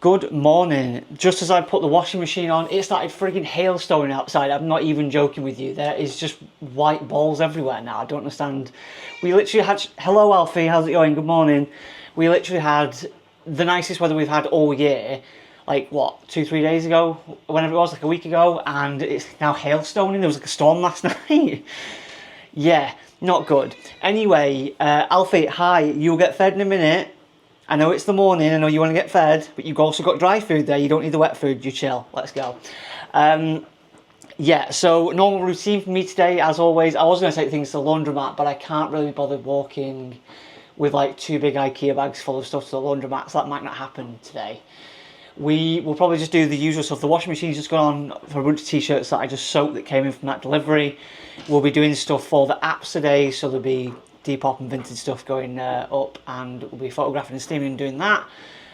Good morning. Just as I put the washing machine on, it started frigging hailstoning outside. I'm not even joking with you. There is just white balls everywhere now. I don't understand. We literally had... Hello, Alfie. How's it going? Good morning. We literally had the nicest weather we've had all year. Like, what, 2-3 days ago? Whenever it was, like a week ago. And it's now hailstoning. There was like a storm last night. Yeah, not good. Anyway, Alfie, hi. You'll get fed in a minute. I know it's the morning, I know you want to get fed, but you've also got dry food there. You don't need the wet food, you chill. Let's go. Yeah, so normal routine for me today, as always. I was going to take things to the laundromat, but I can't really bother walking with like 2 big IKEA bags full of stuff to the laundromat, so that might not happen today. We will probably just do the usual stuff. The washing machine's just gone on for a bunch of t-shirts that I just soaked that came in from that delivery. We'll be doing stuff for the apps today, so there'll be Depop and vintage stuff going up, and we'll be photographing and steaming and doing that.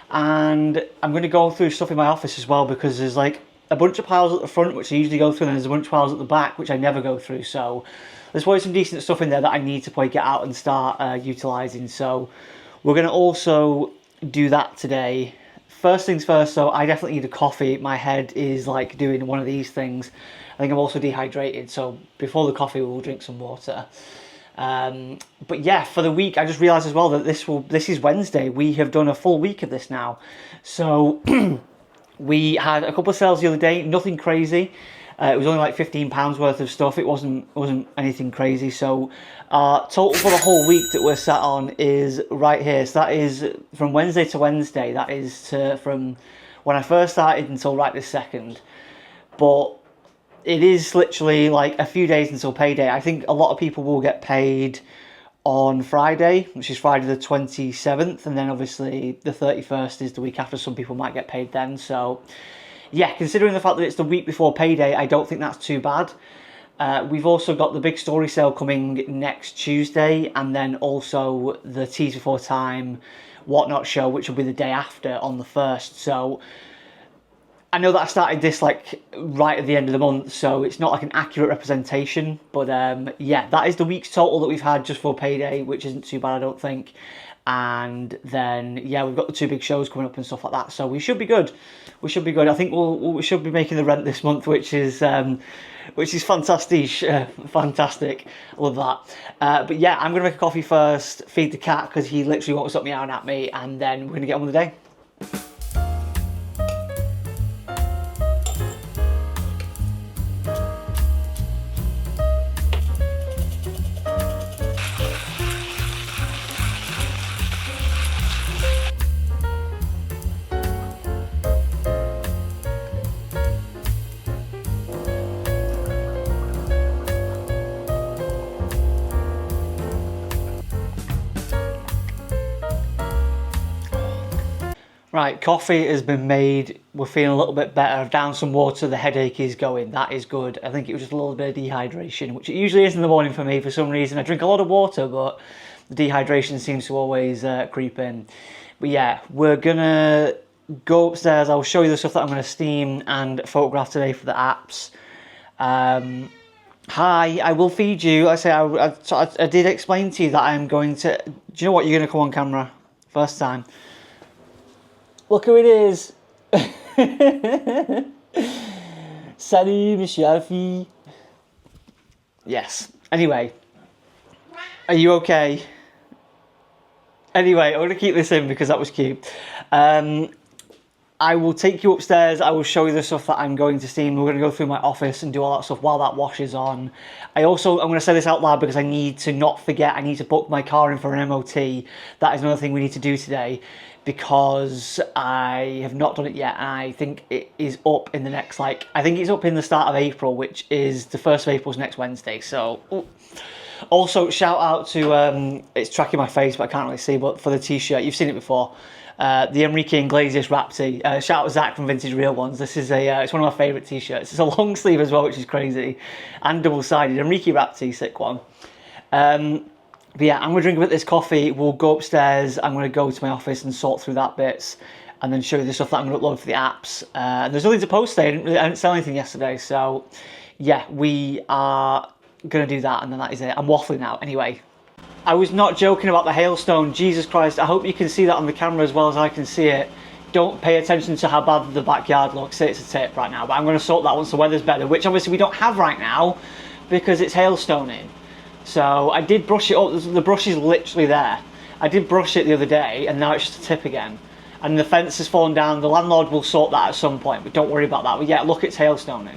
And I'm going to go through stuff in my office as well, because there's like a bunch of piles at the front which I usually go through, and there's a bunch of piles at the back which I never go through. So there's probably some decent stuff in there that I need to probably get out and start utilising. So we're going to also do that today. First things first, so I definitely need a coffee. My head is like doing one of these things. I think I'm also dehydrated, so before the coffee we'll drink some water. But yeah, for the week, I just realised as well that this is Wednesday. We have done a full week of this now. So we had a couple of sales the other day, nothing crazy. It was only like £15 worth of stuff. It wasn't anything crazy. So our total for the whole week that we're sat on is right here. So that is from Wednesday to Wednesday. That is from when I first started until right this second. But it is literally like a few days until payday. I think a lot of people will get paid on Friday, which is Friday the 27th, and then obviously the 31st is the week after. Some people might get paid then. So yeah, considering the fact that it's the week before payday, I don't think that's too bad. We've also got the big story sale coming next Tuesday, and then also the Teas Before Time Whatnot show, which will be the day after on the 1st. So I know that I started this like right at the end of the month, so it's not like an accurate representation, but yeah, that is the week's total that we've had just for payday, which isn't too bad, I don't think. And then yeah, we've got the 2 big shows coming up and stuff like that, so we should be good. We should be good. I think we should be making the rent this month, which is fantastic. Fantastic. I love that. But yeah, I'm gonna make a coffee first, feed the cat because he literally won't stop meowing at me, and then we're gonna get on with the day. Right, coffee has been made. We're feeling a little bit better. I've downed some water. The headache is going. That is good. I think it was just a little bit of dehydration, which it usually is in the morning for me for some reason. I drink a lot of water, but the dehydration seems to always creep in. But yeah, we're gonna go upstairs. I'll show you the stuff that I'm gonna steam and photograph today for the apps. Hi, I will feed you. I say I did explain to you that I'm going to. Do you know what? You're gonna come on camera first time. Look who it is. Salut, Monsieur Alfie. Yes. Anyway. Are you okay? Anyway, I'm going to keep this in because that was cute. I will take you upstairs. I will show you the stuff that I'm going to steam. We're going to go through my office and do all that stuff while that washes on. I'm going to say this out loud because I need to not forget. I need to book my car in for an MOT. That is another thing we need to do today, because I have not done it yet, and I think it is up in the next, I think it's up in the start of April, which is the 1st of April is next Wednesday, so. Also, shout out to, it's tracking my face, but I can't really see, but for the t-shirt, you've seen it before, the Enrique Iglesias wrap tee. Shout out to Zach from Vintage Real Ones. This is it's one of my favourite t-shirts. It's a long sleeve as well, which is crazy, and double-sided. Enrique wrap tee, sick one. But yeah, I'm going to drink a bit of this coffee. We'll go upstairs. I'm going to go to my office and sort through that bits, and then show you the stuff that I'm going to upload for the apps. And there's nothing to post today. I didn't sell anything yesterday, so yeah, we are going to do that, and then that is it. I'm waffling now. Anyway, I was not joking about the hailstone. Jesus Christ, I hope you can see that on the camera as well as I can see it. don't pay attention to how bad the backyard looks. It's a tip right now, but I'm going to sort that once the weather's better, which obviously we don't have right now because it's hailstoning. So I did brush it up. The brush is literally there. I did brush it the other day, and now it's just a tip again. And the fence has fallen down. The landlord will sort that at some point, but don't worry about that. But yeah, look, it's hailstoning.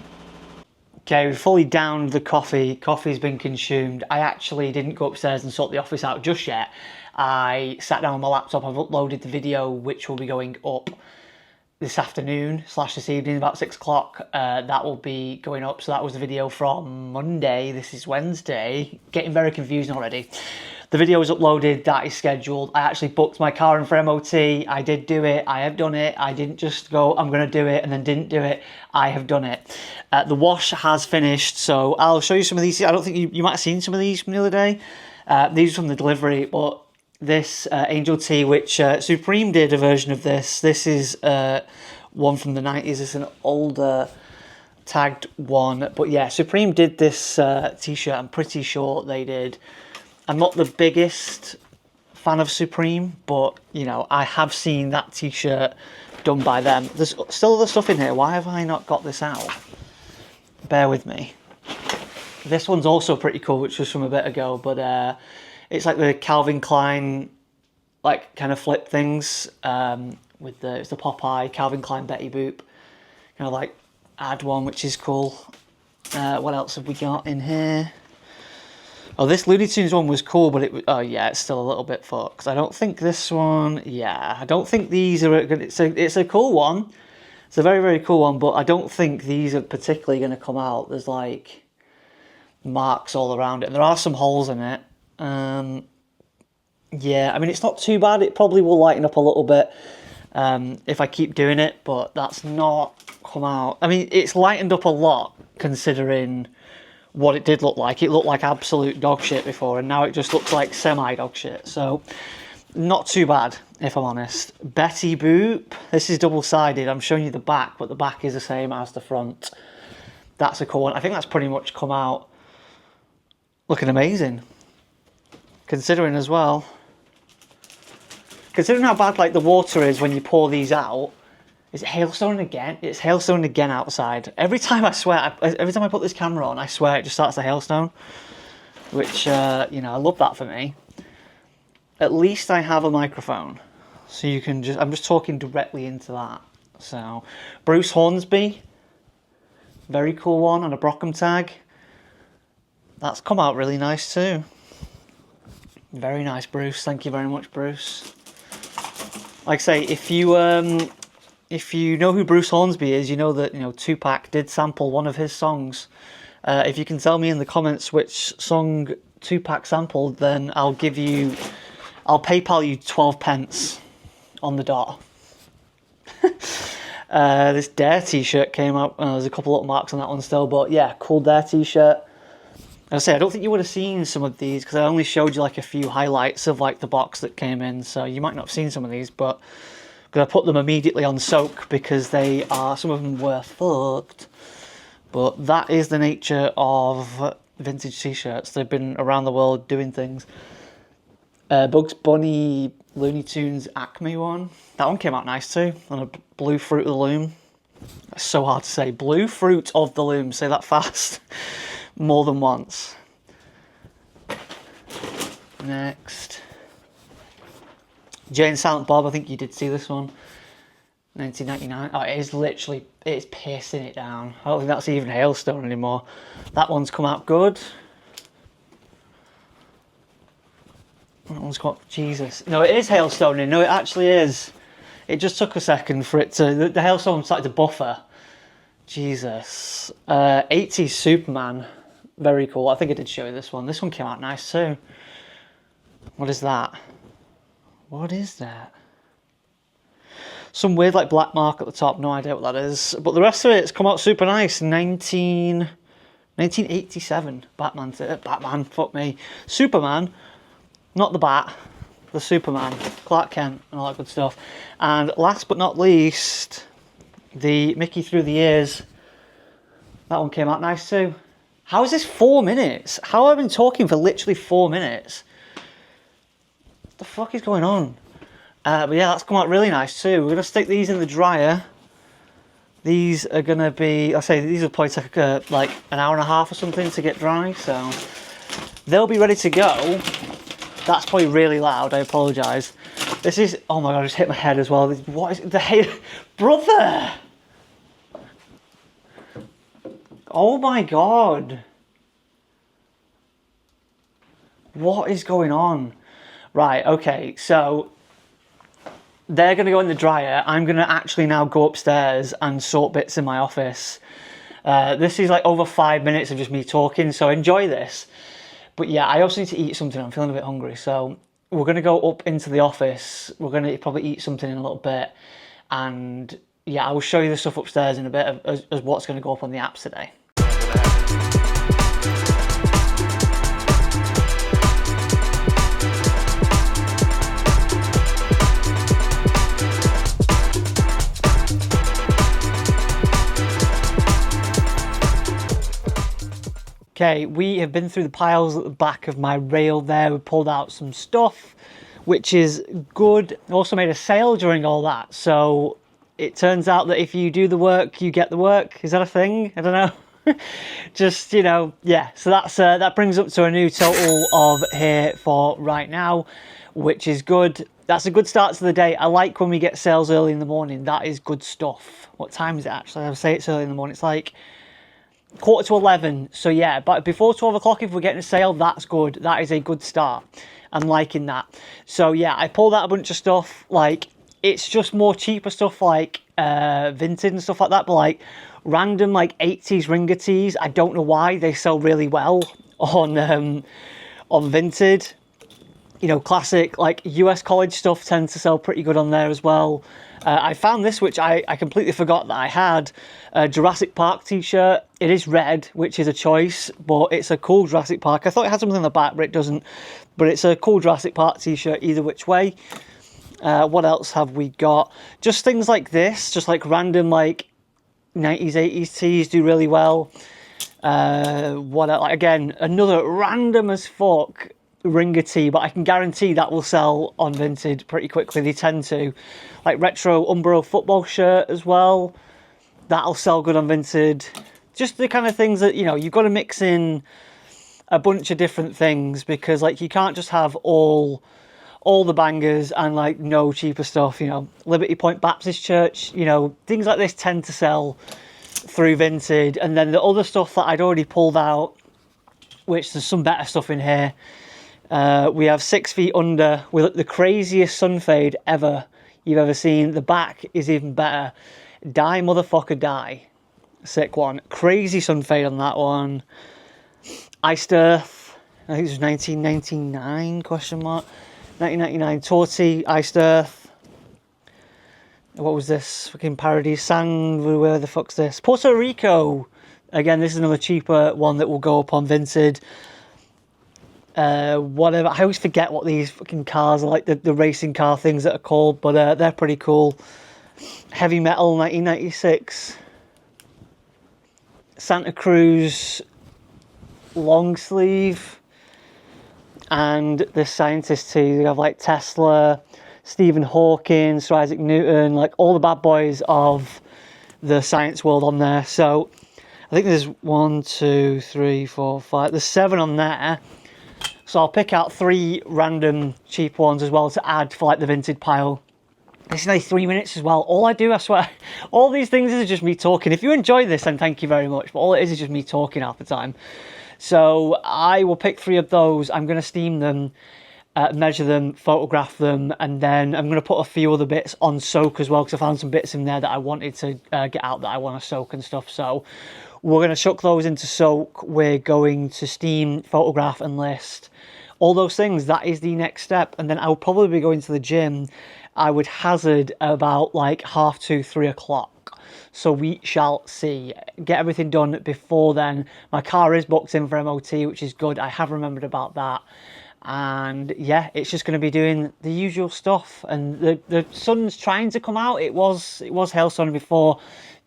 Okay, we've fully downed the coffee. Coffee's been consumed. I actually didn't go upstairs and sort the office out just yet. I sat down on my laptop. I've uploaded the video, which will be going up this afternoon / this evening, about 6 o'clock. That will be going up. So that was the video from Monday. This is Wednesday. Getting very confusing already. The video is uploaded. That is scheduled. I actually booked my car in for MOT. I did do it. I have done it. I didn't just go, I'm going to do it, and then didn't do it. I have done it. The wash has finished. So I'll show you some of these. I don't think you might have seen some of these from the other day. These are from the delivery, but this Angel Tea, which Supreme did a version of this. This is one from the 90s. It's an older tagged one. But yeah, Supreme did this t-shirt. I'm pretty sure they did. I'm not the biggest fan of Supreme, but, you know, I have seen that t-shirt done by them. There's still other stuff in here. Why have I not got this out? Bear with me. This one's also pretty cool, which was from a bit ago, but it's like the Calvin Klein, like, kind of flip things with it's the Popeye Calvin Klein Betty Boop. Kind of like ad one, which is cool. What else have we got in here? Oh, this Looney Tunes one was cool, but oh yeah, it's still a little bit fucked. I don't think this one, yeah, I don't think these are, it's a cool one. It's a very, very cool one, but I don't think these are particularly going to come out. There's like marks all around it, and there are some holes in it. Yeah, I mean, it's not too bad. It probably will lighten up a little bit if I keep doing it, but that's not come out. I mean, it's lightened up a lot considering what it did look like. It looked like absolute dog shit before, and now it just looks like semi-dog shit. So, not too bad, if I'm honest. Betty Boop. This is double-sided. I'm showing you the back, but the back is the same as the front. That's a cool one. I think that's pretty much come out looking amazing. Considering as well. Considering how bad, like, the water is when you pour these out. Is it hailstoning again? It's hailstoning again outside. Every time I swear, every time I put this camera on, I swear it just starts to hailstone. Which, you know, I love that for me. At least I have a microphone. So you can just, I'm just talking directly into that. So, Bruce Hornsby. Very cool one on a Brockham tag. That's come out really nice too. Very nice, Bruce. Thank you very much, Bruce. Like I say, if you know who Bruce Hornsby is, you know that, you know, Tupac did sample one of his songs. If you can tell me in the comments which song Tupac sampled, then I'll PayPal you 12 pence on the dot. This Dare t-shirt came out. There's a couple of marks on that one still, but yeah, cool Dare t-shirt. I say, I don't think you would have seen some of these because I only showed you like a few highlights of like the box that came in, so you might not have seen some of these, but because I put them immediately on soak because they are, some of them were fucked. But that is the nature of vintage t-shirts. They've been around the world doing things. Bugs Bunny Looney Tunes Acme one. That one came out nice too. On a blue Fruit of the Loom. That's so hard to say. Blue Fruit of the Loom. Say that fast. More than once. Next. Jay and Silent Bob. I think you did see this one. 1999. Oh, it is literally, it's piercing it down. I don't think that's even hailstone anymore. That one's come out good. That one's got, Jesus. No, it is hailstoning. No, it actually is. It just took a second for it to, the hailstone started to buffer. Jesus. 80s Superman. Very cool. I think I did show you this one. This one came out nice too. What is that? What is that? Some weird like black mark at the top. No idea what that is. But the rest of it's come out super nice. 1987. Batman. Fuck me. Superman. Not the Bat. The Superman. Clark Kent and all that good stuff. And last but not least, the Mickey Through the Years. That one came out nice too. How is this 4 minutes? How have I been talking for literally 4 minutes? What the fuck is going on? But yeah, that's come out really nice too. We're going to stick these in the dryer. These are going to be, I say these will probably take like an hour and a half or something to get dry, so they'll be ready to go. That's probably really loud, I apologise. This is, oh my god, I just hit my head as well. What is the head? Brother! Oh my god. What is going on? Right, okay, so they're going to go in the dryer. I'm going to actually now go upstairs and sort bits in my office. This is like over 5 minutes of just me talking, so enjoy this. But yeah, I also need to eat something. I'm feeling a bit hungry, so we're going to go up into the office. We're going to probably eat something in a little bit. And yeah, I will show you the stuff upstairs in a bit as what's going to go up on the apps today. Okay, we have been through the piles at the back of my rail there. We pulled out some stuff, which is good. Also made a sale during all that. So it turns out that if you do the work, you get the work. Is that a thing? I don't know. Just, you know, yeah. So that brings up to a new total of here for right now, which is good. That's a good start to the day. I like when we get sales early in the morning. That is good stuff. What time is it actually? I would say it's early in the morning. It's like 11:15, so yeah, but before 12 o'clock if we're getting a sale, that's good. That is a good start. I'm liking that. So yeah, I pulled out a bunch of stuff. Like, it's just more cheaper stuff like Vinted and stuff like that, but like random like 80s ringer tees, I don't know why they sell really well on Vinted. You know, classic like US college stuff tends to sell pretty good on there as well. I found this, which I completely forgot that I had, a Jurassic Park t-shirt. It is red, which is a choice, but it's a cool Jurassic Park. I thought it had something on the back, but it doesn't. But it's a cool Jurassic Park t-shirt either which way. What else have we got? Just things like this, just like random like 90s, 80s tees do really well. What else? Like, again, another random as fuck ringer tee, but I can guarantee that will sell on Vinted pretty quickly. They tend to. Like retro Umbro football shirt as well. That'll sell good on Vinted. Just the kind of things that, you know, you've got to mix in a bunch of different things, because like you can't just have all the bangers and like no cheaper stuff. You know, Liberty Point Baptist Church, you know, things like this tend to sell through Vinted. And then the other stuff that I'd already pulled out, which there's some better stuff in here. We have 6 feet under with the craziest sun fade ever you've ever seen. The back is even better. Die motherfucker die. Sick one. Crazy sun fade on that one. Iced Earth. I think it was 1999 question mark. 1999 Torty Iced Earth. What was this? Fucking parody. Where the fuck's this? Puerto Rico. Again, this is another cheaper one that will go up on Vinted. Whatever. I always forget what these fucking cars are, like the racing car things that are called, but they're pretty cool. Heavy Metal 1996. Santa Cruz long sleeve. And the scientist too. You have like Tesla, Stephen Hawking, Sir Isaac Newton, like all the bad boys of the science world on there. So I think there's 1, 2, 3, 4, 5. There's 7 on there. So I'll pick out 3 random cheap ones as well to add for like the Vinted pile. This is only 3 minutes as well. All I do, I swear, all these things is just me talking. If you enjoy this, then thank you very much. But all it is just me talking half the time. So I will pick 3 of those. I'm going to steam them, measure them, photograph them, and then I'm going to put a few other bits on soak as well, because I found some bits in there that I wanted to get out that I want to soak and stuff. So we're going to chuck those into soak. We're going to steam, photograph, and list. All those things, that is the next step. And then I'll probably be going to the gym. I would hazard about like 2:30, 3 o'clock. So we shall see. Get everything done before then. My car is booked in for MOT, which is good. I have remembered about that. And yeah, it's just going to be doing the usual stuff. And the sun's trying to come out. It was hail sun before,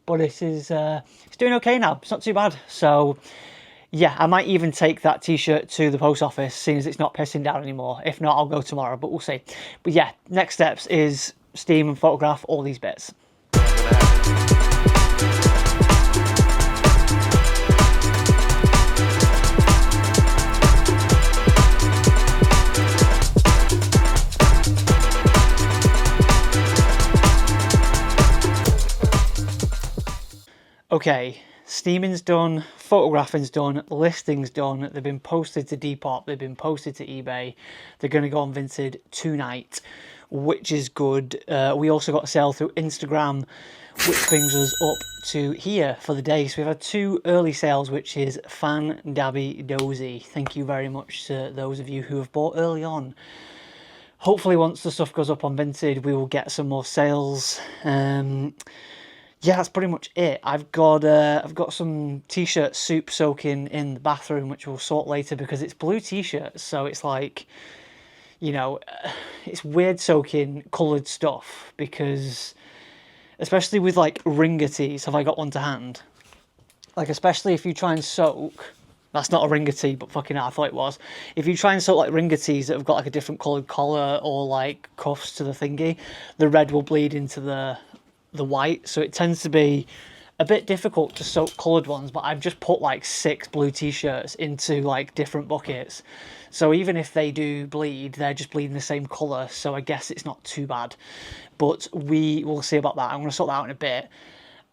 but it's doing okay now. It's not too bad. So Yeah, I might even take that t-shirt to the post office, seeing as it's not pissing down anymore. If not, I'll go tomorrow, but we'll see. But yeah, next steps is steam and photograph all these bits. Okay, steaming's done, photographing's done, listing's done, they've been posted to Depop, they've been posted to eBay, they're going to go on Vinted tonight, which is good. We also got a sale through Instagram, which brings us up to here for the day. So we've had 2 early sales, which is fan dabby dozy. Thank you very much to those of you who have bought early on. Hopefully once the stuff goes up on Vinted, we will get some more sales. Yeah, that's pretty much it. I've got some t-shirt soup soaking in the bathroom, which we'll sort later because it's blue t-shirts, so it's like, you know, it's weird soaking coloured stuff because, especially with like ringer tees, have I got one to hand? Like, especially if you try and soak, that's not a ringer tee, but fucking hell, I thought it was. If you try and soak like ringer tees that have got like a different coloured collar or like cuffs to the thingy, the red will bleed into the white, so it tends to be a bit difficult to soak coloured ones. But I've just put like 6 blue t-shirts into like different buckets, so even if they do bleed, they're just bleeding the same colour, so I guess it's not too bad. But we will see about that. I'm going to sort that out in a bit.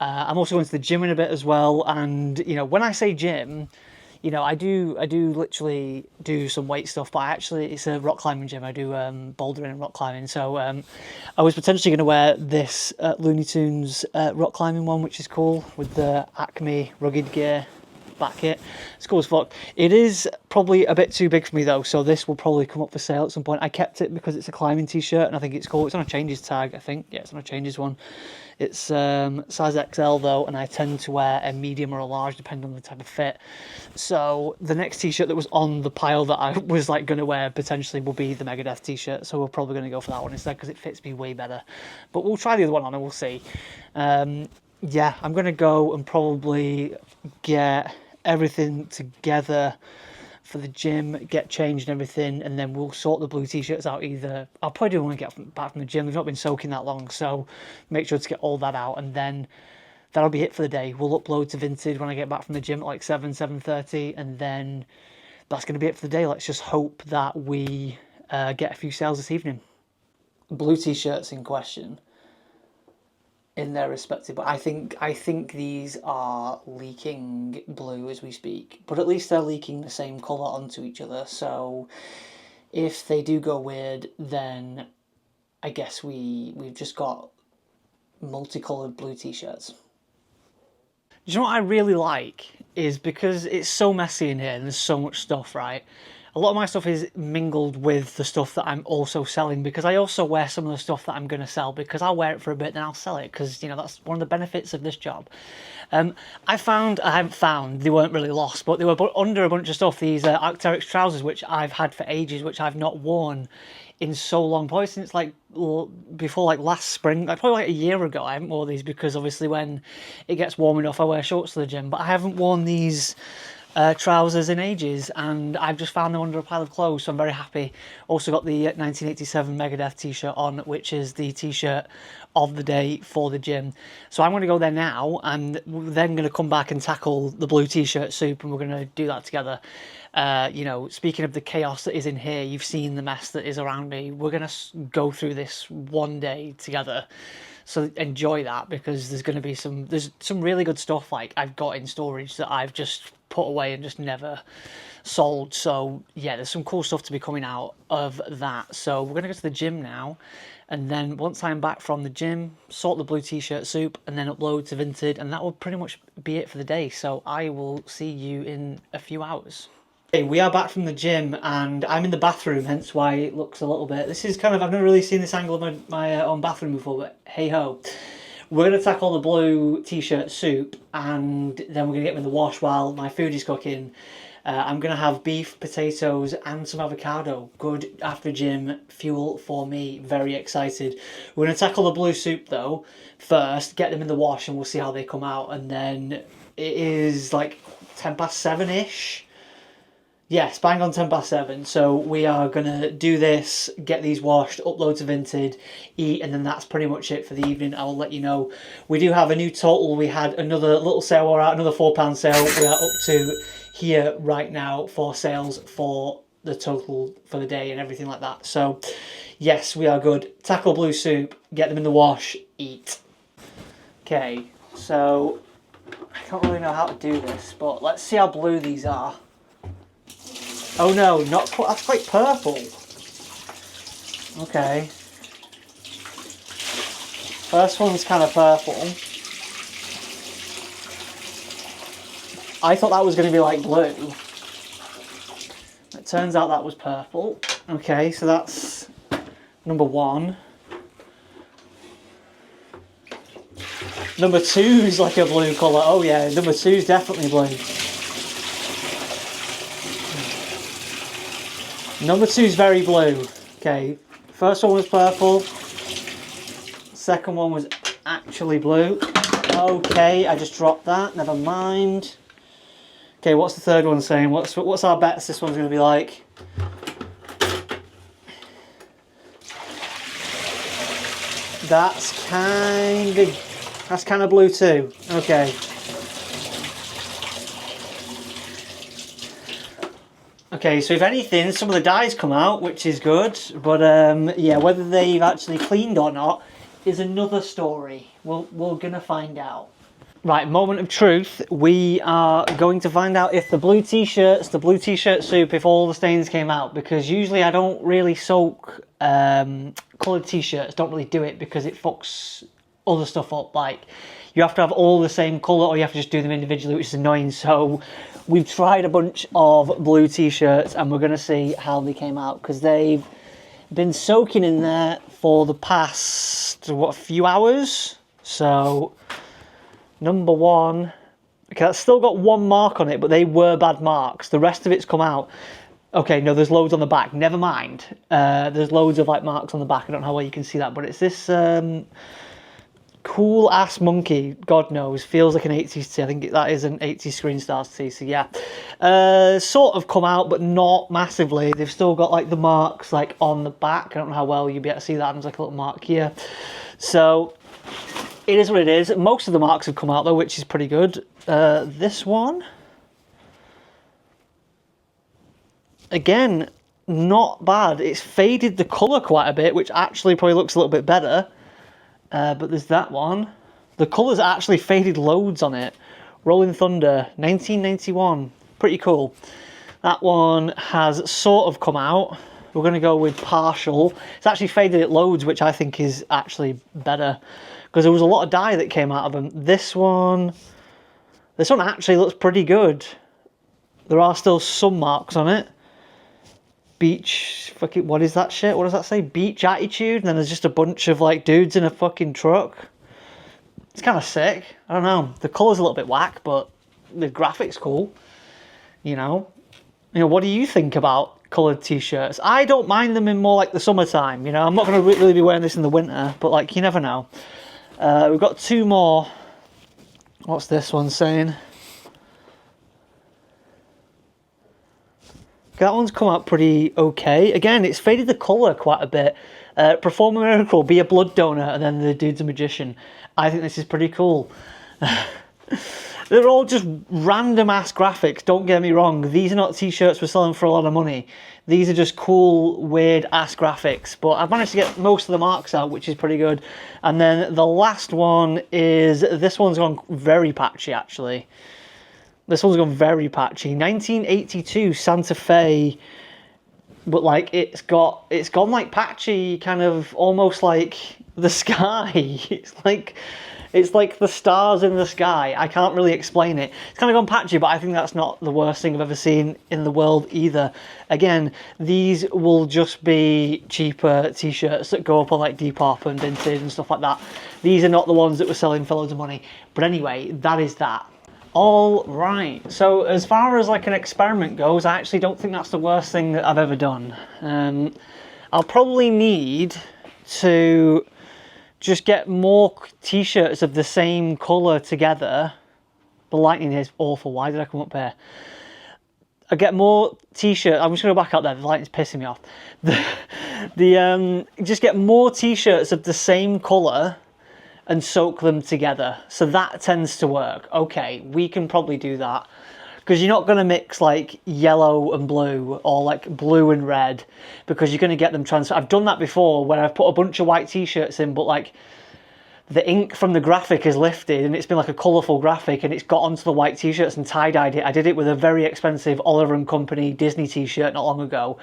I'm also going to the gym in a bit as well, and you know, when I say gym, you know, I do literally do some weight stuff, but it's a rock climbing gym. I do bouldering and rock climbing. So I was potentially going to wear this Looney Tunes rock climbing one, which is cool, with the Acme rugged gear back kit. It's cool as fuck. It is probably a bit too big for me though, so this will probably come up for sale at some point. I kept it because it's a climbing t-shirt and I think it's cool. It's on a changes tag, I think. Yeah, it's on a changes one. It's size XL though, and I tend to wear a medium or a large depending on the type of fit. So the next t-shirt that was on the pile that I was like going to wear potentially will be the Megadeth t-shirt, so we're probably going to go for that one instead because it fits me way better. But we'll try the other one on and we'll see. Yeah, I'm going to go and probably get everything together for the gym, get changed and everything, and then we'll sort the blue t-shirts out. Either I'll probably do when I get back from the gym. They've not been soaking that long, so make sure to get all that out, and then that'll be it for the day. We'll upload to Vinted when I get back from the gym at like 7:30, and then that's going to be it for the day. Let's just hope that we get a few sales this evening. Blue t-shirts in question in their respective, but I think these are leaking blue as we speak, but at least they're leaking the same colour onto each other, so if they do go weird, then I guess we've just got multicoloured blue t-shirts. Do you know what I really like is, because it's so messy in here and there's so much stuff, right? A lot of my stuff is mingled with the stuff that I'm also selling, because I also wear some of the stuff that I'm going to sell, because I'll wear it for a bit, then I'll sell it, because, you know, that's one of the benefits of this job. I haven't found, they weren't really lost, but they were under a bunch of stuff, these Arc'teryx trousers, which I've had for ages, which I've not worn in so long, probably since like before like last spring, like probably like a year ago. I haven't worn these because obviously when it gets warm enough I wear shorts to the gym, but I haven't worn these trousers in ages, and I've just found them under a pile of clothes, so I'm very happy. Also got the 1987 Megadeth t-shirt on, which is the t-shirt of the day for the gym. So I'm going to go there now, and we're then going to come back and tackle the blue t-shirt soup, and we're going to do that together. You know, speaking of the chaos that is in here, you've seen the mess that is around me. We're going to go through this one day together. So enjoy that, because there's going to be there's some really good stuff like I've got in storage that I've just put away and just never sold. So yeah, there's some cool stuff to be coming out of that. So we're going to go to the gym now, and then once I'm back from the gym, sort the blue t-shirt soup, and then upload to Vinted, and that will pretty much be it for the day. So I will see you in a few hours. We are back from the gym, and I'm in the bathroom, hence why it looks a little bit... This is kind of... I've never really seen this angle of my own bathroom before, but hey-ho. We're going to tackle the blue t-shirt soup, and then we're going to get them in the wash while my food is cooking. I'm going to have beef, potatoes, and some avocado. Good after gym fuel for me. Very excited. We're going to tackle the blue soup, though, first. Get them in the wash, and we'll see how they come out, and then It is like 7:10-ish. Yes, bang on 7:10. So we are gonna do this, get these washed, upload to Vinted, eat, and then that's pretty much it for the evening. I will let you know. We do have a new total. We had another little sale, or another £4 sale. We are up to here right now for sales for the total for the day and everything like that. So yes, we are good. Tackle blue soup, get them in the wash, eat. Okay, so I don't really know how to do this, but let's see how blue these are. Oh no, not quite, that's quite purple. Okay. First one's kind of purple. I thought that was going to be like blue. It turns out that was purple. Okay, so that's number 1. Number 2 is like a blue colour. Oh yeah, number 2 is definitely blue. Number 2 is very blue. Okay, first one was purple. Second one was actually blue. Okay, I just dropped that. Never mind. Okay, what's the third one saying? What's our bets this one's going to be like? That's kind of blue too. Okay. Okay, so if anything, some of the dyes come out, which is good. But yeah, whether they've actually cleaned or not is another story. We're gonna find out. Right, moment of truth. We are going to find out if the blue t-shirts, the blue t-shirt soup, if all the stains came out. Because usually I don't really soak coloured t-shirts. Don't really do it because it fucks other stuff up. Like, you have to have all the same colour, or you have to just do them individually, which is annoying. So we've tried a bunch of blue t-shirts and we're going to see how they came out, because they've been soaking in there for the past, what, a few hours. So number 1, okay, that's still got 1 mark on it, but they were bad marks. The rest of it's come out. Okay, no, there's loads on the back. Never mind. There's loads of like marks on the back. I don't know how well you can see that, but it's this cool ass monkey. God knows, feels like an 80s tee. I think that is an 80s Screen Stars tee. So yeah, sort of come out, but not massively. They've still got like the marks like on the back. I don't know how well you'll be able to see that. There's like a little mark here. So it is what it is. Most of the marks have come out though, which is pretty good. This one, again, not bad. It's faded the colour quite a bit, which actually probably looks a little bit better. But there's that one. The colour's actually faded loads on it. Rolling Thunder, 1991. Pretty cool. That one has sort of come out. We're going to go with partial. It's actually faded it loads, which I think is actually better, because there was a lot of dye that came out of them. This one actually looks pretty good. There are still some marks on it. Beach, fucking, what is that shit? What does that say? Beach attitude, and then there's just a bunch of like dudes in a fucking truck. It's kind of sick. I don't know. The colour's a little bit whack, but the graphic's cool. You know, what do you think about coloured t-shirts? I don't mind them in more like the summertime. You know, I'm not going to really be wearing this in the winter, but like, you never know. We've got 2 more. What's this one saying? That one's come out pretty okay. Again, it's faded the colour quite a bit. Perform a miracle, be a blood donor, and then the dude's a magician. I think this is pretty cool. They're all just random ass graphics, don't get me wrong. These are not t-shirts we're selling for a lot of money. These are just cool, weird ass graphics. But I've managed to get most of the marks out, which is pretty good. And then the last one is, this one's gone very patchy actually. This one's gone very patchy. 1982 Santa Fe, but like it's gone like patchy, kind of almost like the sky. It's like the stars in the sky. I can't really explain it. It's kind of gone patchy, but I think that's not the worst thing I've ever seen in the world either. Again, these will just be cheaper t-shirts that go up on like Depop and Vinted and stuff like that. These are not the ones that we're selling for loads of money. But anyway, that is that. All right, so as far as like an experiment goes, I actually don't think that's the worst thing that I've ever done. I'll probably need to just get more t-shirts of the same colour together, The lighting here is awful. Why did I come up here? I get more t-shirts. I'm just going to go back out there. The lighting's pissing me off. Just get more t-shirts of the same colour and soak them together. So that tends to work. Okay, we can probably do that. Because you're not going to mix like yellow and blue or like blue and red, because you're going to get them transfer. I've done that before when I've put a bunch of white t-shirts in, but like the ink from the graphic is lifted and it's been like a colourful graphic and it's got onto the white t-shirts and tie-dyed it. I did it with a very expensive Oliver and Company Disney t-shirt not long ago.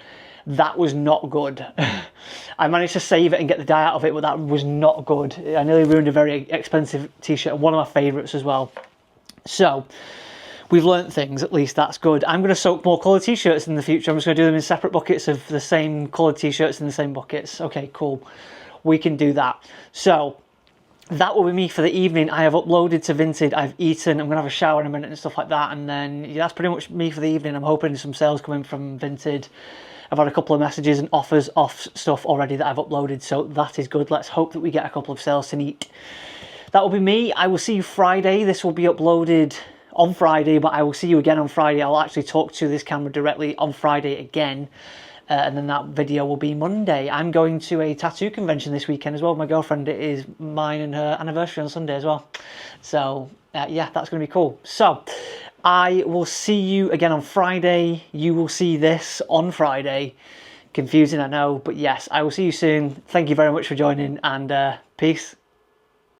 That was not good. I managed to save it and get the dye out of it, but that was not good. I nearly ruined a very expensive t-shirt, one of my favourites as well. So we've learnt things, at least that's good. I'm going to soak more coloured t-shirts in the future. I'm just going to do them in separate buckets of the same coloured t-shirts in the same buckets. Okay, cool. We can do that. So that will be me for the evening. I have uploaded to Vinted, I've eaten, I'm going to have a shower in a minute and stuff like that, and then yeah, that's pretty much me for the evening. I'm hoping some sales coming from Vinted. I've had a couple of messages and offers off stuff already that I've uploaded, so that is good. Let's hope that we get a couple of sales tonight. That will be me. I will see you Friday. This will be uploaded on Friday, but I will see you again on Friday. I'll actually talk to this camera directly on Friday again. And then that video will be Monday. I'm going to a tattoo convention this weekend as well. My girlfriend, it is mine and her anniversary on Sunday as well. So yeah, that's going to be cool. So I will see you again on Friday. You will see this on Friday. Confusing, I know, but yes, I will see you soon. Thank you very much for joining, and peace.